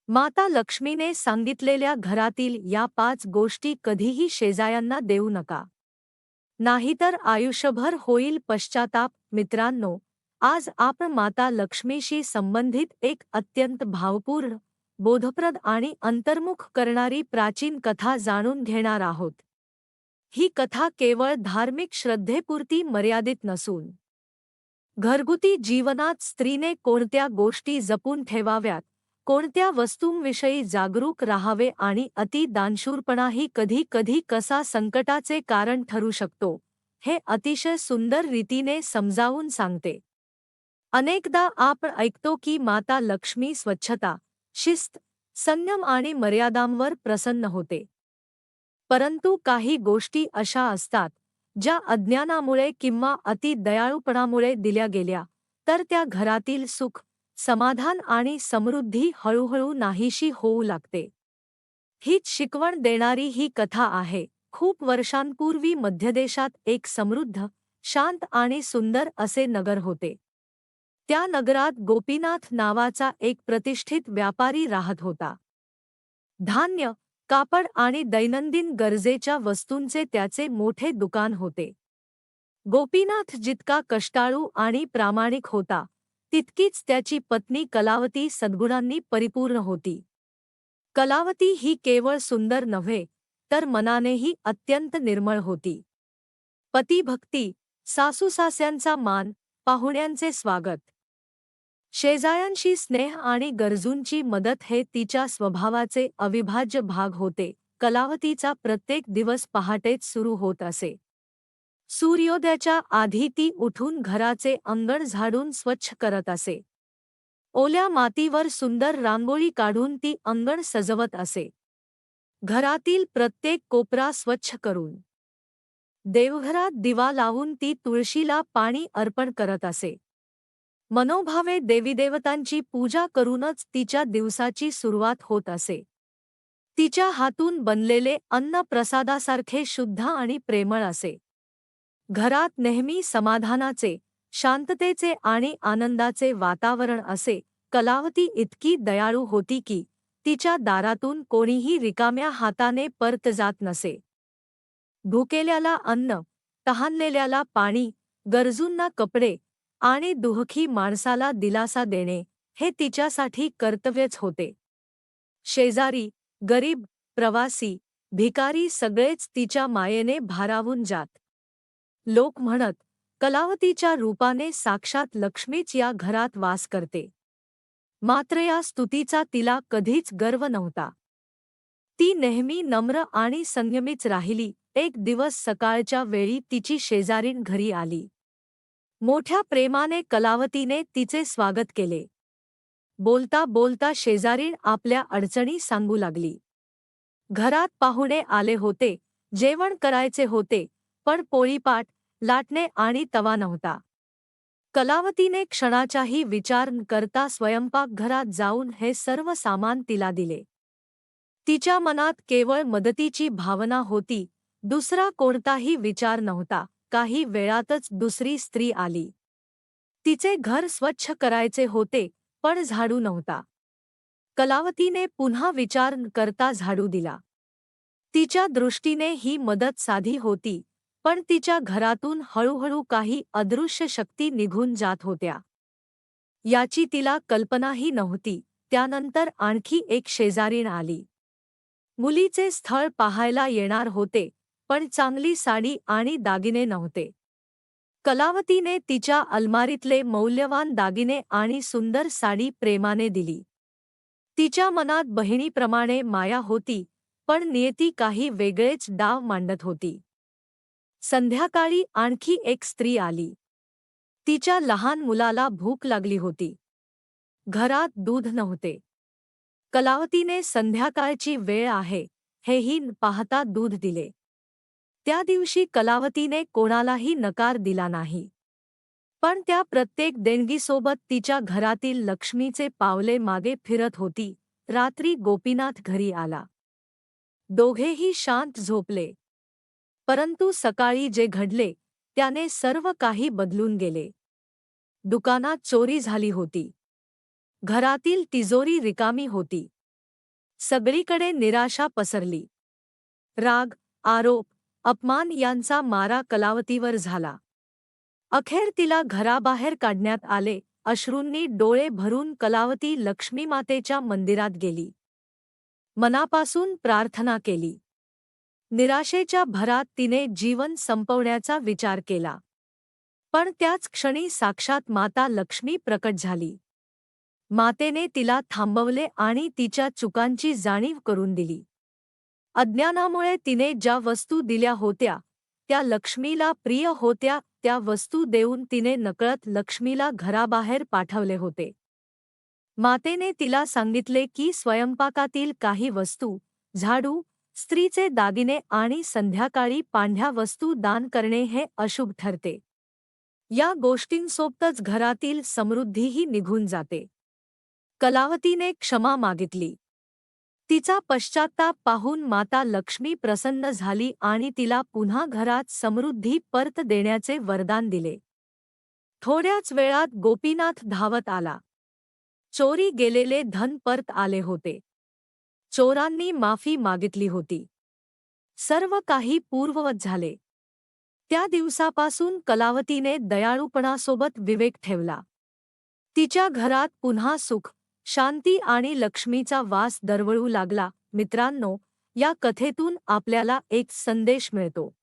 माता लक्ष्मीने सांगितलेल्या घरातील या 5 गोष्टी कधीही शेजाऱ्यांना देऊ नका. नाहीतर आयुष्यभर होईल पश्चाताप. मित्रांनो, आज आपण माता लक्ष्मीशी संबंधित एक अत्यंत भावपूर्ण, बोधप्रद आणि अंतर्मुख करणारी प्राचीन कथा जाणून घेणार आहोत. ही कथा केवळ धार्मिक श्रद्धेपुरती मर्यादित नसून घरगुती जीवनात स्त्रीने कोणत्या गोष्टी जपून ठेवाव्यात, कोणत्या वस्तूंविषयी जागरूक राहावे आणि अति दानशूरपणाही कधी कधी कसा संकटाचे कारण ठरू शकतो, हे अतिशय सुंदर रीतीने समजावून सांगते. अनेकदा आपण ऐकतो की माता लक्ष्मी स्वच्छता, शिस्त, संयम आणि मर्यादांवर प्रसन्न होते. परंतु काही गोष्टी अशा असतात, ज्या अज्ञानामुळे किंवा अति दयाळूपणामुळे दिल्या गेल्या, तर त्या घरातील सुख, समाधान आणि समृद्धी हळूहळू नाहीशी होऊ लागते. हीच शिकवण देणारी ही कथा आहे. खूप वर्षांपूर्वी मध्यदेशात एक समृद्ध, शांत आणि सुंदर असे नगर होते. त्या नगरात गोपीनाथ नावाचा एक प्रतिष्ठित व्यापारी राहत होता. धान्य, कापड आणि दैनंदिन गरजेच्या वस्तूंचे त्याचे मोठे दुकान होते. गोपीनाथ जितका कष्टाळू आणि प्रामाणिक होता, तितकीच त्याची पत्नी कलावती सद्गुणांनी परिपूर्ण होती. कलावती ही केवळ सुंदर नव्हे, तर मनानेही अत्यंत निर्मळ होती. पतिभक्ती, सासूसास्यांचा मान, पाहुण्यांचे स्वागत, शेजाऱ्यांशी स्नेह आणि गरजूंची मदत हे तिच्या स्वभावाचे अविभाज्य भाग होते. कलावतीचा प्रत्येक दिवस पहाटेच सुरू होत असे. सूर्योदयाच्या आधी ती उठून घराचे अंगण झाडून स्वच्छ करत असे. ओल्या मातीवर सुंदर रांगोळी काढून ती अंगण सजवत असे. घरातील प्रत्येक कोपरा स्वच्छ करून देवघरात दिवा लावून ती तुळशीला पाणी अर्पण करत असे. मनोभावे देवीदेवतांची पूजा करूनच तिच्या दिवसाची सुरुवात होत असे. तिच्या हातून बनलेले अन्न प्रसादासारखे शुद्ध आणि प्रेमळ असे. घरात नेहमी समाधानाचे, शांततेचे आणि आनंदाचे वातावरण असे. कलावती इतकी दयाळू होती की तिच्या दारातून कोणीही रिकाम्या हाताने परत जात नसे. भुकेल्याला अन्न, तहानलेल्याला पाणी, गरजूंना कपडे आणि दुःखी माणसाला दिलासा देणे हे तिच्यासाठी कर्तव्यच होते. शेजारी, गरीब, प्रवासी, भिकारी सगळेच तिच्या मायेने भारावून जात. लोक म्हणत, कलावतीच्या रूपाने साक्षात लक्ष्मीच या घरात वास करते. मात्र या स्तुतीचा तिला कधीच गर्व नव्हता. ती नेहमी नम्र आणि संयमीच राहिली. एक दिवस सकाळच्या वेळी तिची शेजारीण घरी आली. मोठ्या प्रेमाने कलावतीने तिचे स्वागत केले. बोलता बोलता शेजारीण आपल्या अडचणी सांगू लागली. घरात पाहुणे आले होते, जेवण करायचे होते, पण पोळीपाट, लाटणे आणि तवा नव्हता. कलावतीने क्षणाचाही विचार न करता स्वयंपाकघरात जाऊन हे सर्व सामान तिला दिले. तिच्या मनात केवळ मदतीची भावना होती, दुसरा कोणताही विचार नव्हता. काही वेळातच दुसरी स्त्री आली. तिचे घर स्वच्छ करायचे होते, पण झाडू नव्हता. कलावतीने पुन्हा विचार न करता झाडू दिला. तिच्या दृष्टीने ही मदत साधी होती, पण तिच्या घरातून हळूहळू काही अदृश्य शक्ती निघून जात होत्या. याची तिला कल्पनाही नव्हती. त्यानंतर आणखी एक शेजारीण आली. मुलीचे स्थळ पाहायला येणार होते, पण चांगली साडी आणि दागिने नव्हते. कलावतीने तिच्या अलमारीतले मौल्यवान दागिने आणि सुंदर साडी प्रेमाने दिली. तिच्या मनात बहिणीप्रमाणे माया होती, पण नियती काही वेगळेच डाव मांडत होती. संध्याकाळी आणखी एक स्त्री आली. तिच्या लहान मुलाला भूक लागली होती. घरात दूध नव्हते. कलावतीने संध्याकाळची वेळ आहे, हेही न पाहता दूध दिले. त्या दिवशी कलावतीने कोणालाही नकार दिला नाही. पण त्या प्रत्येक देणगीसोबत तिच्या घरातील लक्ष्मीचे पावले मागे फिरत होती. रात्री गोपीनाथ घरी आला. दोघेही शांत झोपले. परंतु सकाळी जे घडले, त्याने सर्व काही बदलून गेले. दुकानात चोरी झाली होती. घरातील तिजोरी रिकामी होती. सगळीकडे निराशा पसरली. राग, आरोप, अपमान यांचा मारा कलावतीवर झाला. अखेर तिला घराबाहेर काढण्यात आले. अश्रूंनी डोळे भरून कलावती लक्ष्मीमातेच्या मंदिरात गेली. मनापासून प्रार्थना केली. निराशेच्या भरात तिने जीवन संपवण्याचा विचार केला. पण त्याच क्षणी साक्षात माता लक्ष्मी प्रकट झाली. मातेने तिला थांबवले आणि तिच्या चुकांची जाणीव करून दिली. अज्ञानामुळे तिने ज्या वस्तू दिल्या होत्या त्या लक्ष्मीला प्रिय होत्या, त्या वस्तू देऊन तिने नकळत लक्ष्मीला घराबाहेर पाठवले होते. मातेने तिला सांगितले की स्वयंपाकातील काही वस्तू, झाडू, स्त्रीचे दागिने आणि संध्याकाळी पांढ्या वस्तू दान करणे हे अशुभ ठरते. या गोष्टींसोबतच घरातील समृद्धीही निघून जाते. कलावतीने क्षमा मागितली. तिचा पश्चात्ताप पाहून माता लक्ष्मी प्रसन्न झाली आणि तिला पुन्हा घरात समृद्धी परत देण्याचे वरदान दिले. थोड्याच वेळात गोपीनाथ धावत आला. चोरी गेलेले धन परत आले होते. चोरांनी माफी मागितली होती. सर्व काही पूर्ववत झाले. त्या दिवसापासून कलावतीने दयाळूपणासोबत विवेक ठेवला. तिच्या घरात पुन्हा सुख, शांती आणि लक्ष्मीचा वास दरवळू लागला. मित्रांनो, या कथेतून आपल्याला एक संदेश मिळतो.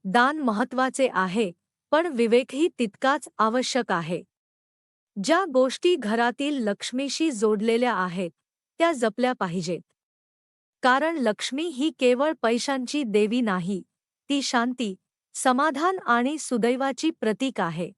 दान महत्त्वाचे आहे, पण विवेकही तितकाच आवश्यक आहे. ज्या गोष्टी घरातील लक्ष्मीशी जोडलेल्या आहेत त्या जपल्या पाहिजेत. कारण लक्ष्मी ही केवळ पैशांची देवी नाही, ती शांती, समाधान आणि सुदैवाची प्रतीक आहे.